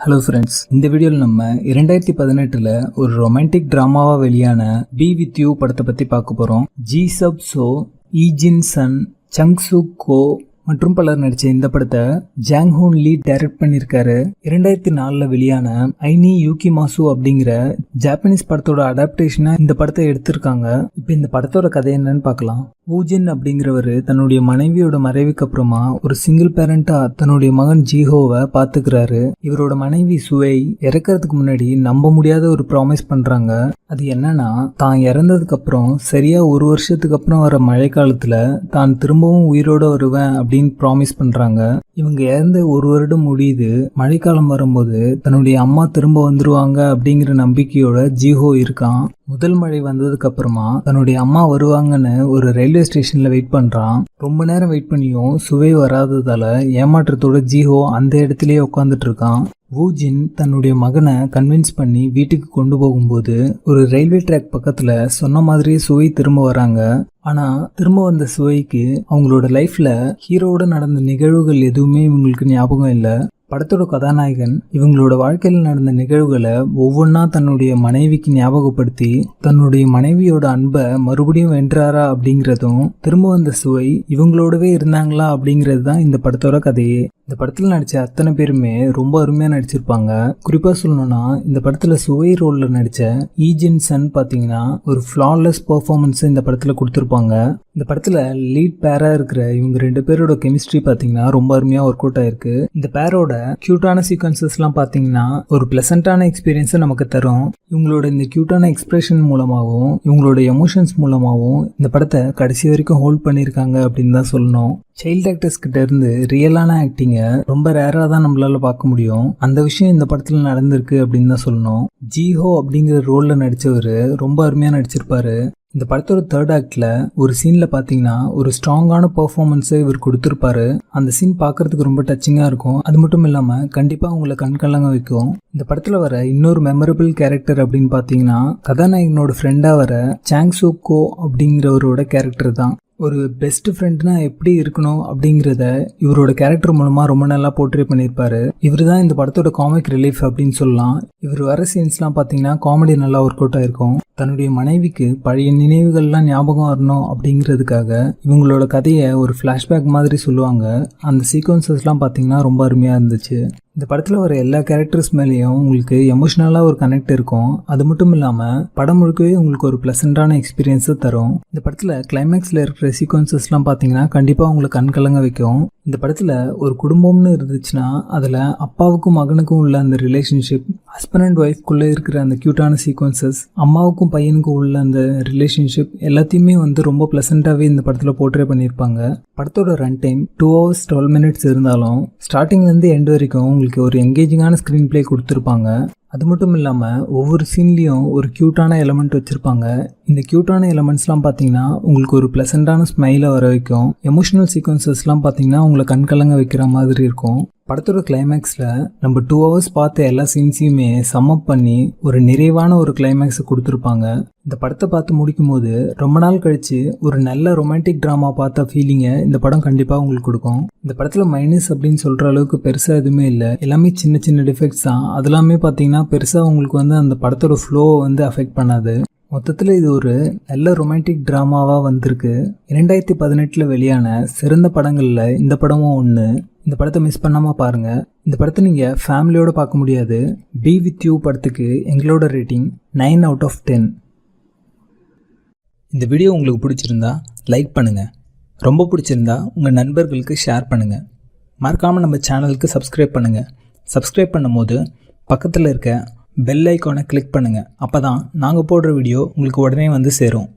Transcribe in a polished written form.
Hello friends, இந்த வீடியோவில் நம்ம 2018 ஒரு ரொமான்டிக் ட்ராமாவாக வெளியான பி வித் யூ படத்தை பற்றி பார்க்க போகிறோம். ஜி சப் சோ, ஈ ஜின் சன், சங் சூக் கோ மற்றும் பலர் நடிச்ச இந்த படத்தை ஜாங் ஹூன் லீ டைரக்ட் பண்ணியிருக்காரு. 2004 வெளியான ஐனி யூகி மாசு அப்படிங்கிற ஜாப்பனீஸ் படத்தோட அடாப்டேஷனா இந்த படத்தை எடுத்திருக்காங்க. இப்போ இந்த படத்தோட கதை என்னன்னு பார்க்கலாம். ஊஜின் அப்படிங்கிறவர் தன்னுடைய மனைவியோட மறைவுக்கு அப்புறமா ஒரு சிங்கிள் பேரண்டா தன்னுடைய மகன் ஜீஹோவை பாத்துக்கிறாரு. இவரோட மனைவி சுவை இறக்கிறதுக்கு முன்னாடி நம்ப முடியாத ஒரு ப்ராமிஸ் பண்றாங்க. அது என்னன்னா, தான் இறந்ததுக்கு அப்புறம் சரியா ஒரு வருஷத்துக்கு அப்புறம் வர மழை காலத்துல தான் திரும்பவும் உயிரோட வருவேன் அப்படின்னு ப்ராமிஸ் பண்றாங்க. இவங்க இறந்து ஒரு வருடம் முடியுது. மழைக்காலம் வரும்போது தன்னுடைய அம்மா திரும்ப வந்துருவாங்க அப்படிங்கிற நம்பிக்கையோட ஜீஹோ இருக்கான். முதல் மழை வந்ததுக்கு அப்புறமா தன்னுடைய அம்மா வருவாங்கன்னு ஒரு ரயில்வே ஸ்டேஷன்ல வெயிட் பண்றான். ரொம்ப நேரம் வெயிட் பண்ணியும் சுவை வராததால ஏமாற்றத்தோட ஜீஹோ அந்த இடத்துலயே உட்காந்துட்டு இருக்கான். வூஜின் தன்னுடைய மகனை கன்வின்ஸ் பண்ணி வீட்டுக்கு கொண்டு போகும்போது ஒரு ரயில்வே ட்ராக் பக்கத்துல சொன்ன மாதிரியே சுவை திரும்ப வராங்க. ஆனா திரும்ப வந்த சுவைக்கு அவங்களோட லைஃப்ல ஹீரோவோட நடந்த நிகழ்வுகள் எதுவுமே இவங்களுக்கு ஞாபகம் இல்லை. படத்தோட கதாநாயகன் இவங்களோட வாழ்க்கையில் நடந்த நிகழ்வுகளை ஒவ்வொன்றா தன்னுடைய மனைவிக்கு ஞாபகப்படுத்தி தன்னுடைய மனைவியோட அன்பை மறுபடியும் வென்றாரா அப்படிங்கிறதும், திரும்ப வந்த சுவை இவங்களோடவே இருந்தாங்களா அப்படிங்கிறது தான் இந்த படத்தோட கதையே. இந்த படத்தில் நடிச்ச அத்தனை பேருமே ரொம்ப அருமையா நடிச்சிருப்பாங்க. குறிப்பா சொல்லணும்னா இந்த படத்துல சுவை ரோல்ல நடிச்ச ஈ ஜின் சன் பாத்தீங்கன்னா ஒரு ஃபிளாலெஸ் பெர்ஃபார்மன்ஸ் இந்த படத்துல கொடுத்திருப்பாங்க. இந்த படத்துல லீட் பேரா இருக்கிற இவங்க ரெண்டு பேரோட கெமிஸ்ட்ரி பாத்தீங்கன்னா ரொம்ப அருமையா ஒர்க் அவுட் ஆயிருக்கு. இந்த பேரோட கியூட்டான சீக்வன்சஸ் எல்லாம் பாத்தீங்கன்னா ஒரு பிளசண்டான எக்ஸ்பீரியன்ஸை நமக்கு தரும். இவங்களோட இந்த கியூட்டான எக்ஸ்பிரஷன் மூலமாகவும் இவங்களோட எமோஷன்ஸ் மூலமாகவும் இந்த படத்தை கடைசி வரைக்கும் ஹோல்ட் பண்ணியிருக்காங்க அப்படின்னு தான் சொல்லணும். சைல்ட் ஆக்டர்ஸ் கிட்ட இருந்து ரியலான ஆக்டிங்க ரொம்ப ரேரா தான் நம்மளால பார்க்க முடியும். அந்த விஷயம் இந்த படத்துல நடந்திருக்கு அப்படின்னு தான் சொல்லணும். ஜீஹோ அப்படிங்கிற ரோல்ல நடிச்சவரு ரொம்ப அருமையா நடிச்சிருப்பாரு. இந்த படத்தோட தேர்ட் ஆக்ட்ல ஒரு சீன்ல பாத்தீங்கன்னா ஒரு ஸ்ட்ராங்கான பெர்ஃபார்மன்ஸை இவர் கொடுத்திருப்பாரு. அந்த சீன் பாக்குறதுக்கு ரொம்ப டச்சிங்கா இருக்கும். அது மட்டும் இல்லாம கண்டிப்பா உங்களை கண்கலங்க வைக்கும். இந்த படத்துல வர இன்னொரு மெமரபிள் கேரக்டர் அப்படின்னு பாத்தீங்கன்னா கதாநாயகனோட ஃப்ரெண்டா வர சாங் சூக் கோ அப்படிங்கிறவரோட கேரக்டர் தான். ஒரு பெஸ்ட் ஃப்ரெண்ட்னா எப்படி இருக்கணும் அப்படிங்கிறத இவரோட கேரக்டர் மூலமா ரொம்ப நல்லா போர்ட்ரே பண்ணியிருப்பாரு. இவர் தான் இந்த படத்தோட காமிக் ரிலீஃப் அப்படின்னு சொல்லலாம். இவர் வர சீன்ஸ்லாம் பார்த்தீங்கன்னா காமெடி நல்லா ஒர்க் அவுட் ஆயிருக்கும். தன்னுடைய மனைவிக்கு பழைய நினைவுகள்லாம் ஞாபகம் வரணும் அப்படிங்கிறதுக்காக இவங்களோட கதையை ஒரு ஃப்ளாஷ்பேக் மாதிரி சொல்லுவாங்க. அந்த சீக்வன்சஸ்லாம் பார்த்தீங்கன்னா ரொம்ப அருமையாக இருந்துச்சு. இந்த படத்தில் வர எல்லா கேரக்டர்ஸ் மேலேயும் உங்களுக்கு எமோஷனலாக ஒரு கனெக்ட் இருக்கும். அது மட்டும் இல்லாமல் படம் முழுக்கவே உங்களுக்கு ஒரு ப்ளசண்டான எக்ஸ்பீரியன்ஸை தரும். இந்த படத்தில் கிளைமேக்ஸில் இருக்கிற சீக்வன்சஸ்லாம் பார்த்தீங்கன்னா கண்டிப்பாக உங்களுக்கு கண்கலங்க வைக்கும். இந்த படத்தில் ஒரு குடும்பம்னு இருந்துச்சுன்னா அதில் அப்பாவுக்கும் மகனுக்கும் உள்ள அந்த ரிலேஷன்ஷிப், ஹஸ்பண்ட் அண்ட் ஒய்ஃப்குள்ளே இருக்கிற அந்த க்யூட்டான சீக்வன்சஸ், அம்மாவுக்கும் பையனுக்கும் உள்ள அந்த ரிலேஷன்ஷிப் எல்லாத்தையுமே ரொம்ப ப்ளசண்ட்டாகவே இந்த படத்தில் போர்ட்ரே பண்ணியிருப்பாங்க. படத்தோட ரன் டைம் 2 hours 12 minutes இருந்தாலும் ஸ்டார்டிங்லேருந்து எண்ட் வரைக்கும் உங்களுக்கு ஒரு என்கேஜிங்கான ஸ்க்ரீன் பிளே கொடுத்துருப்பாங்க. அது மட்டும் இல்லாமல் ஒவ்வொரு சீன்லேயும் ஒரு க்யூட்டான எலமெண்ட் வச்சுருப்பாங்க. இந்த க்யூட்டான எலமெண்ட்ஸ்லாம் பார்த்தீங்கன்னா உங்களுக்கு ஒரு ப்ளசண்டான ஸ்மைலை வர வைக்கும். எமோஷனல் சீக்வன்சஸ்லாம் பார்த்தீங்கன்னா உங்களை கண்கலங்க வைக்கிற மாதிரி இருக்கும். படத்தோட கிளைமேக்ஸில் நம்ம 2 hours பார்த்த எல்லா சீன்ஸையுமே சம்மப் பண்ணி ஒரு நிறைவான ஒரு கிளைமேக்ஸை கொடுத்துருப்பாங்க. இந்த படத்தை பார்த்து முடிக்கும் போது ரொம்ப நாள் கழிச்சு ஒரு நல்ல ரொமான்டிக் ட்ராமா பார்த்த ஃபீலிங்கை இந்த படம் கண்டிப்பாக உங்களுக்கு கொடுக்கும். இந்த படத்தில் மைனஸ் அப்படின்னு சொல்கிற அளவுக்கு பெருசாக எதுவுமே இல்லை. எல்லாமே சின்ன சின்ன டிஃபெக்ட்ஸ் தான். அதெல்லாமே பார்த்தீங்கன்னா பெருசாக உங்களுக்கு அந்த படத்தோட ஃப்ளோவை அஃபெக்ட் பண்ணாது. மொத்தத்தில் இது ஒரு நல்ல ரொமான்டிக் ட்ராமாவாக வந்திருக்கு. 2018 வெளியான சிறந்த படங்களில் இந்த படமும் ஒன்று. இந்த படத்தை மிஸ் பண்ணாமல் பாருங்கள். இந்த படத்தை நீங்கள் ஃபேமிலியோடு பார்க்க முடியாது. பி வித் யூ படத்துக்கு எங்களோட ரேட்டிங் 9 out of 10. இந்த வீடியோ உங்களுக்கு பிடிச்சிருந்தா லைக் பண்ணுங்கள். ரொம்ப பிடிச்சிருந்தா உங்கள் நண்பர்களுக்கு ஷேர் பண்ணுங்கள். மறக்காமல் நம்ம சேனலுக்கு சப்ஸ்கிரைப் பண்ணுங்கள். சப்ஸ்கிரைப் பண்ணும்போது பக்கத்தில் இருக்க பெல் ஐக்கானை கிளிக் பண்ணுங்கள். அப்போ தான் நாங்கள் போடுற வீடியோ உங்களுக்கு உடனே வந்து சேரும்.